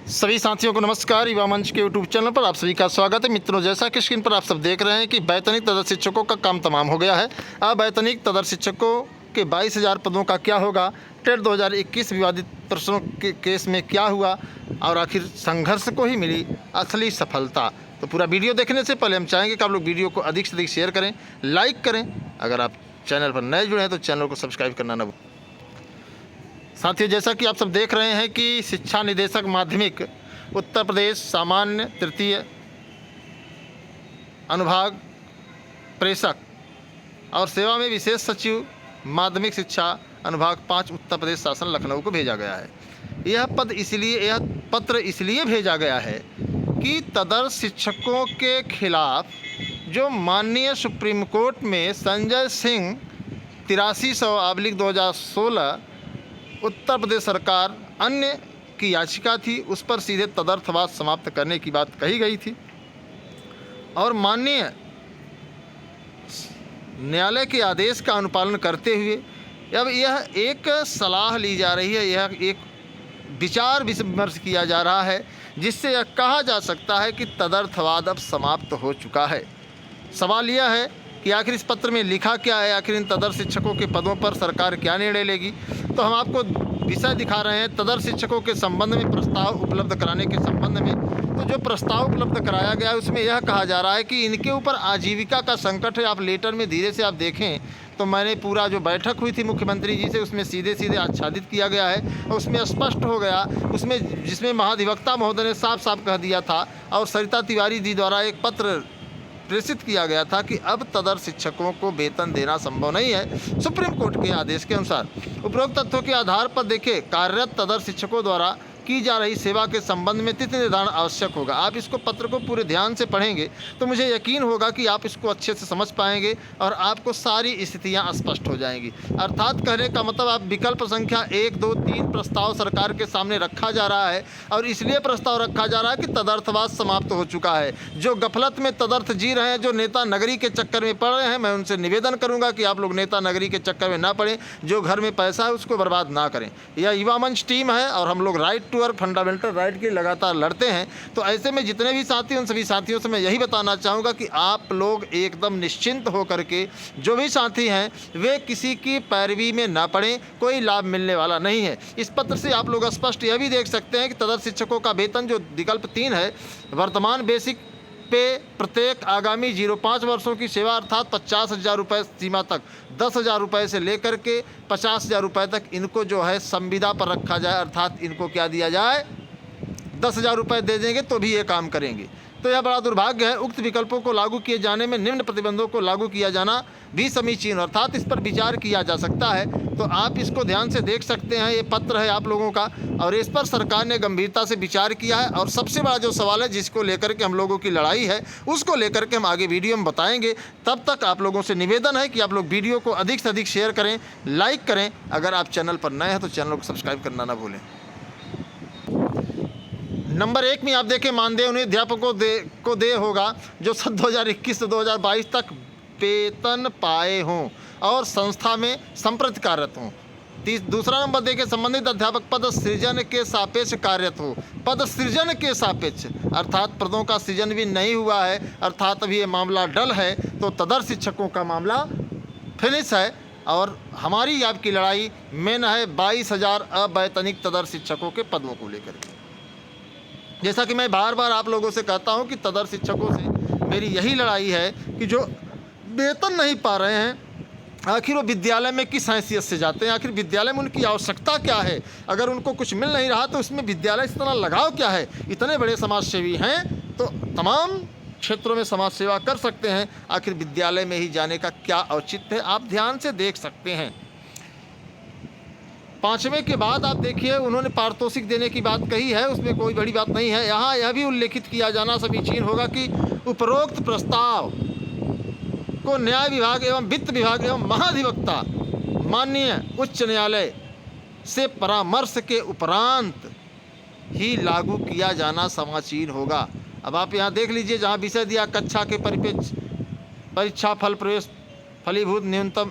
सभी साथियों को नमस्कार। युवा मंच के यूट्यूब चैनल पर आप सभी का स्वागत है। मित्रों, जैसा कि स्क्रीन पर आप सब देख रहे हैं कि वैतनिक तदर्थ शिक्षकों का काम तमाम हो गया है। अब वैतनिक तदर्थ शिक्षकों के 22,000 पदों का क्या होगा, टेट 2021 विवादित प्रश्नों के केस में क्या हुआ और आखिर संघर्ष को ही मिली असली सफलता। तो पूरा वीडियो देखने से पहले हम चाहेंगे कि आप लोग वीडियो को अधिक से अधिक शेयर करें, लाइक करें। अगर आप चैनल पर नए जुड़े हैं तो चैनल को सब्सक्राइब करना न भूलें। साथियों, जैसा कि आप सब देख रहे हैं कि शिक्षा निदेशक माध्यमिक उत्तर प्रदेश सामान्य तृतीय अनुभाग प्रेषक और सेवा में विशेष सचिव माध्यमिक शिक्षा अनुभाग 5 उत्तर प्रदेश शासन लखनऊ को भेजा गया है। यह पत्र इसलिए भेजा गया है कि तदर्थ शिक्षकों के खिलाफ जो माननीय सुप्रीम कोर्ट में संजय सिंह 83/2016 उत्तर प्रदेश सरकार अन्य की याचिका थी, उस पर सीधे तदर्थवाद समाप्त करने की बात कही गई थी और माननीय न्यायालय के आदेश का अनुपालन करते हुए अब यह एक सलाह ली जा रही है, यह एक विचार विमर्श किया जा रहा है, जिससे यह कहा जा सकता है कि तदर्थवाद अब समाप्त हो चुका है। सवाल यह है कि आखिर इस पत्र में लिखा क्या है, आखिर इन तदर्थ शिक्षकों के पदों पर सरकार क्या निर्णय लेगी। तो हम आपको विषय दिखा रहे हैं तदर्थ शिक्षकों के संबंध में प्रस्ताव उपलब्ध कराने के संबंध में। तो जो प्रस्ताव उपलब्ध कराया गया है उसमें यह कहा जा रहा है कि इनके ऊपर आजीविका का संकट है। आप लेटर में धीरे से आप देखें तो मैंने पूरा जो बैठक हुई थी मुख्यमंत्री जी से उसमें सीधे सीधे आच्छादित किया गया है और उसमें स्पष्ट हो गया, उसमें जिसमें महाधिवक्ता महोदय ने साफ साफ कह दिया था और सरिता तिवारी जी द्वारा एक पत्र प्रेषित किया गया था कि अब तदर्थ शिक्षकों को वेतन देना संभव नहीं है सुप्रीम कोर्ट के आदेश के अनुसार। उपरोक्त तथ्यों के आधार पर देखिए, कार्यरत तदर्थ शिक्षकों द्वारा की जा रही सेवा के संबंध में तिथि निर्धारण आवश्यक होगा। आप इसको पत्र को पूरे ध्यान से पढ़ेंगे तो मुझे यकीन होगा कि आप इसको अच्छे से समझ पाएंगे और आपको सारी स्थितियां स्पष्ट हो जाएंगी। अर्थात कहने का मतलब आप विकल्प संख्या 1, 2, 3 प्रस्ताव सरकार के सामने रखा जा रहा है और इसलिए प्रस्ताव रखा जा रहा है कि तदर्थवाद समाप्त हो चुका है। जो गफलत में तदर्थ जी रहे हैं, जो नेता नगरी के चक्कर में पड़ रहे हैं, मैं उनसे निवेदन करूँगा कि आप लोग नेता नगरी के चक्कर में ना पड़ें, जो घर में पैसा है उसको बर्बाद ना करें। यह युवा मंच टीम है और हम लोग राइट और फंडामेंटल राइट के लगातार लड़ते हैं। तो ऐसे में जितने भी साथी, उन सभी साथियों से मैं यही बताना चाहूँगा कि आप लोग एकदम निश्चिंत हो करके, जो भी साथी हैं वे किसी की पैरवी में ना पड़ें, कोई लाभ मिलने वाला नहीं है। इस पत्र से आप लोग स्पष्ट यह भी देख सकते हैं कि तदर्थ शिक्षकों का वेतन जो विकल्प 3 है, वर्तमान बेसिक पे प्रत्येक आगामी 05 वर्षों की सेवा अर्थात 50,000 रुपये सीमा तक 10,000 रुपये से लेकर के 50,000 रुपये तक इनको जो है संविदा पर रखा जाए, अर्थात इनको क्या दिया जाए, 10,000 रुपये दे देंगे तो भी ये काम करेंगे। तो यह बड़ा दुर्भाग्य है। उक्त विकल्पों को लागू किए जाने में निम्न प्रतिबंधों को लागू किया जाना भी समीचीन, अर्थात इस पर विचार किया जा सकता है। तो आप इसको ध्यान से देख सकते हैं, ये पत्र है आप लोगों का और इस पर सरकार ने गंभीरता से विचार किया है। और सबसे बड़ा जो सवाल है जिसको लेकर के हम लोगों की लड़ाई है, उसको लेकर के हम आगे वीडियो में बताएंगे। तब तक आप लोगों से निवेदन है कि आप लोग वीडियो को अधिक से अधिक शेयर करें, लाइक करें। अगर आप चैनल पर नए हैं तो चैनल को सब्सक्राइब करना ना भूलें। नंबर 1 में आप देखें, मानदेय उन्हें अध्यापकों को दे होगा जो 2021 से 2022 तक वेतन पाए हों और संस्था में संप्रति कार्यरत हों। दूसरा नंबर देखें, संबंधित अध्यापक पद सृजन के सापेक्ष कार्यरत हो। पद सृजन के सापेक्ष अर्थात पदों का सृजन भी नहीं हुआ है, अर्थात अभी ये मामला डल है। तो तदर्थ शिक्षकों का मामला फिनिश है और हमारी आपकी लड़ाई मेन है 22,000 अवैतनिक तदर्थ शिक्षकों के पदों को लेकर के। जैसा कि मैं बार बार आप लोगों से कहता हूं कि तदर्थ शिक्षकों से मेरी यही लड़ाई है कि जो वेतन नहीं पा रहे हैं, आखिर वो विद्यालय में किस हैसियत से जाते हैं, आखिर विद्यालय में उनकी आवश्यकता क्या है। अगर उनको कुछ मिल नहीं रहा तो उसमें विद्यालय से इतना लगाव क्या है। इतने बड़े समाजसेवी हैं तो तमाम क्षेत्रों में समाज सेवा कर सकते हैं, आखिर विद्यालय में ही जाने का क्या औचित्य है, आप ध्यान से देख सकते हैं। 5वें के बाद आप देखिए उन्होंने पारितोषिक देने की बात कही है, उसमें कोई बड़ी बात नहीं है। यहाँ यह भी उल्लेखित किया जाना समीचीन होगा कि उपरोक्त प्रस्ताव को न्याय विभाग एवं वित्त विभाग एवं महाधिवक्ता माननीय उच्च न्यायालय से परामर्श के उपरांत ही लागू किया जाना समीचीन होगा। अब आप यहाँ देख लीजिए, जहाँ विषय दिया कक्षा के परिप्रेक्ष्य परीक्षा फल प्रवेश फलीभूत न्यूनतम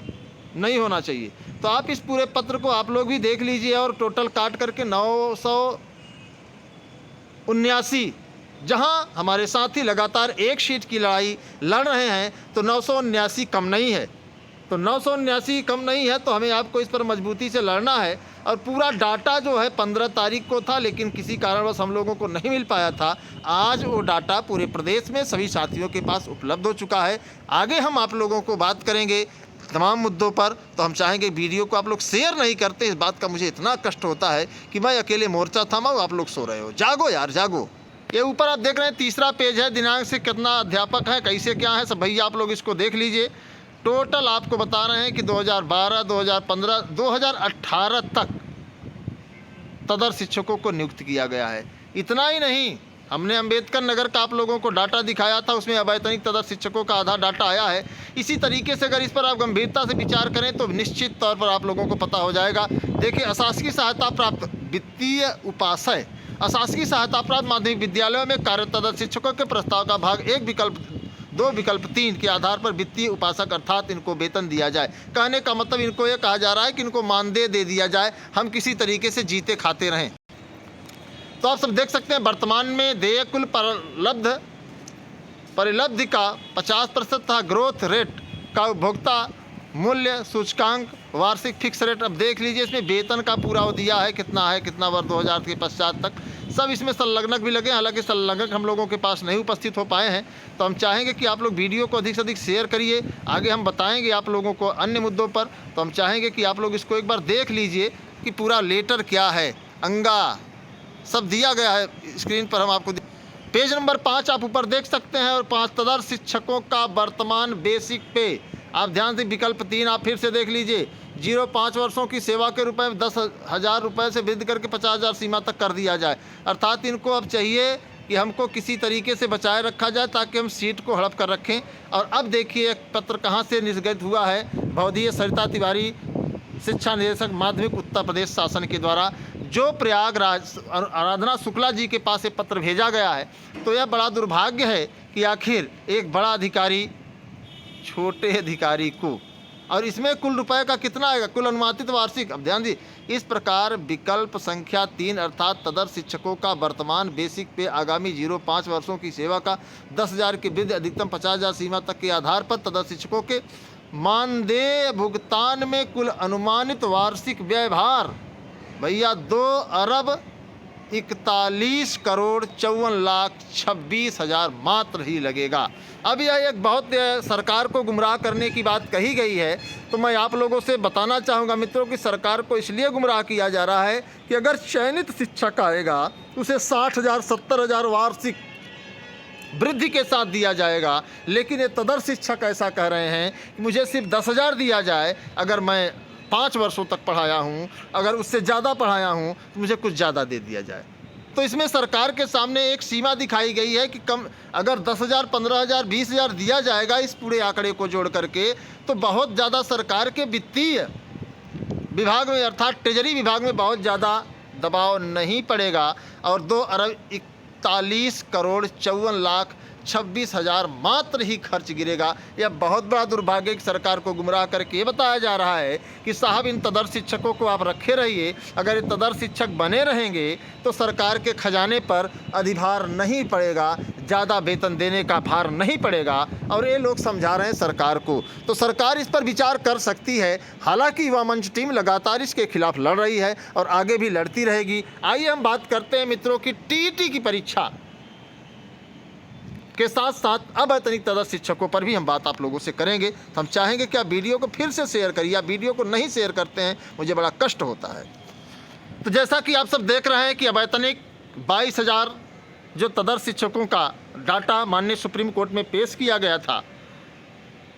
नहीं होना चाहिए। तो आप इस पूरे पत्र को आप लोग भी देख लीजिए और टोटल काट करके 79, जहां हमारे साथी लगातार एक सीट की लड़ाई लड़ रहे हैं, तो 979 कम नहीं है। तो 979 कम नहीं है, तो हमें आपको इस पर मजबूती से लड़ना है। और पूरा डाटा जो है 15 तारीख को था, लेकिन किसी कारणवश हम लोगों को नहीं मिल पाया था। आज वो डाटा पूरे प्रदेश में सभी साथियों के पास उपलब्ध हो चुका है। आगे हम आप लोगों को बात करेंगे तमाम मुद्दों पर। तो हम चाहेंगे वीडियो को आप लोग शेयर नहीं करते, इस बात का मुझे इतना कष्ट होता है कि मैं अकेले मोर्चा थमाऊँ, आप लोग सो रहे हो। जागो यार जागो। ये ऊपर आप देख रहे हैं तीसरा पेज है, दिनांक से कितना अध्यापक है, कैसे क्या है सब भैया आप लोग इसको देख लीजिए। टोटल आपको बता रहे हैं कि 2012, 2015, 2018 तक तदर शिक्षकों को नियुक्त किया गया है। इतना ही नहीं, हमने अंबेडकर नगर का आप लोगों को डाटा दिखाया था, उसमें अवैतनिक तदर शिक्षकों का आधा डाटा आया है। इसी तरीके से अगर इस पर आप गंभीरता से विचार करें तो निश्चित तौर पर आप लोगों को पता हो जाएगा। देखिए, अशासकीय सहायता प्राप्त वित्तीय उपासय अशासकीय सहायता प्राप्त माध्यमिक विद्यालयों में कार्यरत तदर शिक्षकों के प्रस्ताव का भाग 1 विकल्प 2 विकल्प 3 के आधार पर वित्तीय उपासक अर्थात इनको वेतन दिया जाए। कहने का मतलब इनको ये कहा जा रहा है कि इनको मानदेय दे दिया जाए, हम किसी तरीके से जीते खाते रहें। तो आप सब देख सकते हैं वर्तमान में देय कुल परिलब्धि का 50% तथा ग्रोथ रेट का उपभोक्ता मूल्य सूचकांक वार्षिक फिक्स रेट। अब देख लीजिए, इसमें वेतन का पूरा दिया है कितना है, कितना वर्ष 2000 के पश्चात तक सब इसमें संलग्नक भी लगे। हालांकि संलग्नक हम लोगों के पास नहीं उपस्थित हो पाए हैं, तो हम चाहेंगे कि आप लोग वीडियो को अधिक से अधिक शेयर करिए। आगे हम बताएंगे आप लोगों को अन्य मुद्दों पर, तो हम चाहेंगे कि आप लोग इसको एक बार देख लीजिए कि पूरा लेटर क्या है, अंगा सब दिया गया है स्क्रीन पर। हम आपको पेज नंबर 5 आप ऊपर देख सकते हैं। और 5 तदर शिक्षकों का वर्तमान बेसिक पे, आप ध्यान से विकल्प 3 आप फिर से देख लीजिए। 0-5 वर्षों की सेवा के रुपए 10,000 रुपये से वृद्धि करके 50,000 सीमा तक कर दिया जाए। अर्थात इनको अब चाहिए कि हमको किसी तरीके से बचाए रखा जाए ताकि हम सीट को हड़प कर रखें। और अब देखिए एक पत्र कहाँ से निर्गत हुआ है, भवदीय सरिता तिवारी शिक्षा निदेशक माध्यमिक उत्तर प्रदेश शासन के द्वारा, जो प्रयागराज आराधना शुक्ला जी के पास ये पत्र भेजा गया है। तो यह बड़ा दुर्भाग्य है कि आखिर एक बड़ा अधिकारी छोटे अधिकारी को, और इसमें कुल रुपए का कितना आएगा, कुल अनुमानित वार्षिक। अब ध्यान दीजिए, इस प्रकार विकल्प संख्या 3 अर्थात तदर शिक्षकों का वर्तमान बेसिक पे आगामी 0-5 वर्षों की सेवा का 10,000 की वृद्धि अधिकतम 50,000 सीमा तक के आधार पर तदर शिक्षकों के मानदेय भुगतान में कुल अनुमानित वार्षिक व्यय भार भैया 2,41,54,26,000 मात्र ही लगेगा। अब यह एक बहुत सरकार को गुमराह करने की बात कही गई है, तो मैं आप लोगों से बताना चाहूँगा मित्रों कि सरकार को इसलिए गुमराह किया जा रहा है कि अगर चयनित शिक्षक आएगा उसे 60,000 70,000 वार्षिक वृद्धि के साथ दिया जाएगा। लेकिन ये तदर शिक्षक ऐसा कह रहे हैं कि मुझे सिर्फ 10,000 दिया जाए अगर मैं 5 वर्षों तक पढ़ाया हूँ, अगर उससे ज़्यादा पढ़ाया हूँ तो मुझे कुछ ज़्यादा दे दिया जाए। तो इसमें सरकार के सामने एक सीमा दिखाई गई है कि कम अगर 10,000 15,000 20,000 दिया जाएगा इस पूरे आंकड़े को जोड़ करके, तो बहुत ज़्यादा सरकार के वित्तीय विभाग में अर्थात ट्रेजरी विभाग में बहुत ज़्यादा दबाव नहीं पड़ेगा और 2,41,54,26,000 मात्र ही खर्च गिरेगा। यह बहुत बड़ा दुर्भाग्य की सरकार को गुमराह करके ये बताया जा रहा है कि साहब इन तदर शिक्षकों को आप रखे रहिए, अगर ये तदर शिक्षक बने रहेंगे तो सरकार के खजाने पर अधिभार नहीं पड़ेगा, ज़्यादा वेतन देने का भार नहीं पड़ेगा। और ये लोग समझा रहे हैं सरकार को, तो सरकार इस पर विचार कर सकती है। हालांकि युवा मंच टीम लगातार इसके खिलाफ लड़ रही है और आगे भी लड़ती रहेगी। आइए हम बात करते हैं मित्रों की टीईटी की परीक्षा के साथ साथ अवैतनिक तदर शिक्षकों पर भी हम बात आप लोगों से करेंगे। तो हम चाहेंगे कि आप वीडियो को फिर से शेयर करिए। आप वीडियो को नहीं शेयर करते हैं, मुझे बड़ा कष्ट होता है। तो जैसा कि आप सब देख रहे हैं कि अवैतनिक 22,000 जो तदर शिक्षकों का डाटा माननीय सुप्रीम कोर्ट में पेश किया गया था।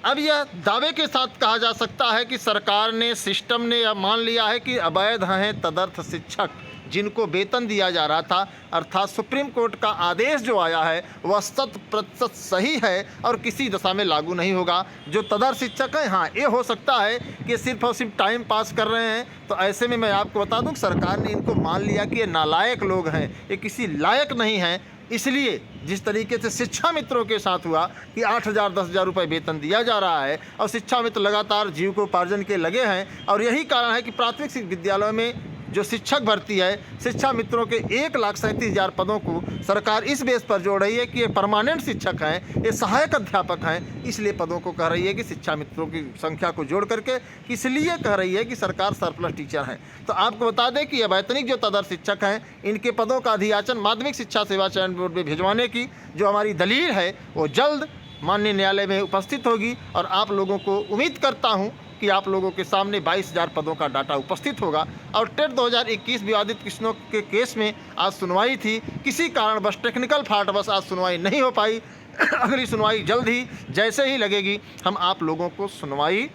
अब यह दावे के साथ कहा जा सकता है कि सरकार ने, सिस्टम ने यह मान लिया है कि अवैध हैं तदर्थ शिक्षक जिनको वेतन दिया जा रहा था। अर्थात सुप्रीम कोर्ट का आदेश जो आया है वह 100% सही है और किसी दशा में लागू नहीं होगा। जो तदर शिक्षक हैं, हाँ ये हो सकता है कि सिर्फ और सिर्फ टाइम पास कर रहे हैं, तो ऐसे में मैं आपको बता दूं सरकार ने इनको मान लिया कि ये नालायक लोग हैं, ये किसी लायक नहीं हैं। इसलिए जिस तरीके से शिक्षा मित्रों के साथ हुआ कि 8,000 10,000 रुपये वेतन दिया जा रहा है और शिक्षा मित्र लगातार जीविकोपार्जन के लगे हैं। और यही कारण है कि प्राथमिक विद्यालयों में जो शिक्षक भर्ती है, शिक्षा मित्रों के 1,37,000 पदों को सरकार इस बेस पर जोड़ रही है कि ये परमानेंट शिक्षक हैं, ये सहायक अध्यापक हैं, इसलिए पदों को कह रही है कि शिक्षा मित्रों की संख्या को जोड़ करके, इसलिए कह रही है कि सरकार सरप्लस टीचर है। तो आपको बता दें कि अवैतनिक जो तदर्थ शिक्षक हैं, इनके पदों का अधियाचन माध्यमिक शिक्षा सेवा चयन बोर्ड में भिजवाने की जो हमारी दलील है वो जल्द माननीय न्यायालय में उपस्थित होगी। और आप लोगों को उम्मीद करता हूं कि आप लोगों के सामने 22,000 पदों का डाटा उपस्थित होगा। और टेट 2021 विवादित प्रश्नों के केस में आज सुनवाई थी, किसी कारणवश टेक्निकल फॉल्टवश आज सुनवाई नहीं हो पाई। अगली सुनवाई जल्द ही जैसे ही लगेगी हम आप लोगों को सुनवाई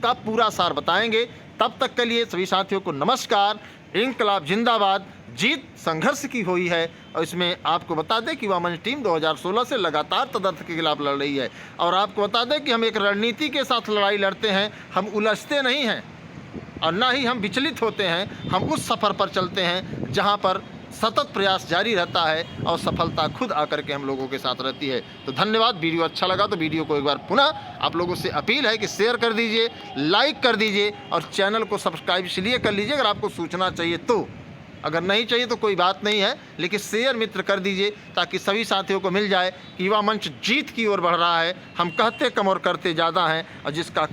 का पूरा सार बताएंगे। तब तक के लिए सभी साथियों को नमस्कार। इंकलाब जिंदाबाद। जीत संघर्ष की हुई है और इसमें आपको बता दें कि युवा मंच टीम 2016 से लगातार तदर्थ के खिलाफ लड़ रही है। और आपको बता दें कि हम एक रणनीति के साथ लड़ाई लड़ते हैं, हम उलझते नहीं हैं और ना ही हम विचलित होते हैं। हम उस सफ़र पर चलते हैं जहां पर सतत प्रयास जारी रहता है और सफलता खुद आकर के हम लोगों के साथ रहती है। तो धन्यवाद। वीडियो अच्छा लगा तो वीडियो को एक बार पुनः आप लोगों से अपील है कि शेयर कर दीजिए, लाइक कर दीजिए और चैनल को सब्सक्राइब इसलिए कर लीजिए अगर आपको सूचना चाहिए तो। अगर नहीं चाहिए तो कोई बात नहीं है, लेकिन शेयर मित्र कर दीजिए ताकि सभी साथियों को मिल जाए कि युवा मंच जीत की ओर बढ़ रहा है। हम कहते कम और करते ज़्यादा हैं और जिसका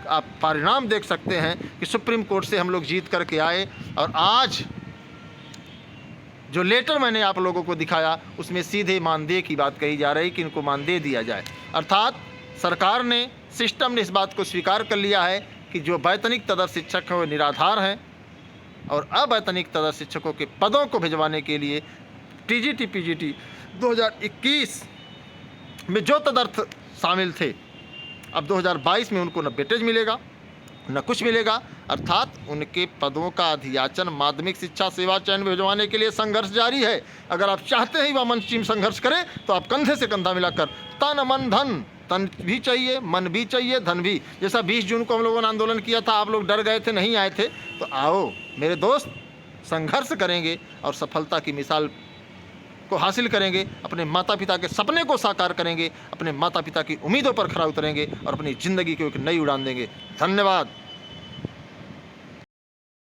आप परिणाम देख सकते हैं कि सुप्रीम कोर्ट से हम लोग जीत करके आए। और आज जो लेटर मैंने आप लोगों को दिखाया उसमें सीधे मानदेय की बात कही जा रही कि इनको मानदेय दिया जाए। अर्थात सरकार ने, सिस्टम ने इस बात को स्वीकार कर लिया है कि जो वैतनिक तदर्थ शिक्षक हैं वो निराधार हैं और अवैतनिक तदर्थ शिक्षकों के पदों को भिजवाने के लिए टीजीटी पीजीटी 2021 में जो तदर्थ शामिल थे, अब 2022 में उनको न वेटेज मिलेगा न कुछ मिलेगा। अर्थात उनके पदों का अधियाचन माध्यमिक शिक्षा सेवा चयन भिजवाने के लिए संघर्ष जारी है। अगर आप चाहते हैं युवा मंच टीम संघर्ष करे तो आप कंधे से कंधा मिलाकर तन मन धन, तन भी चाहिए, मन भी चाहिए, धन भी। जैसा 20 जून को हम लोगों ने आंदोलन किया था, आप लोग डर गए थे, नहीं आए थे, तो आओ मेरे दोस्त, संघर्ष करेंगे और सफलता की मिसाल को हासिल करेंगे। अपने माता पिता के सपने को साकार करेंगे, अपने माता पिता की उम्मीदों पर खरा उतरेंगे और अपनी ज़िंदगी को एक नई उड़ान देंगे। धन्यवाद।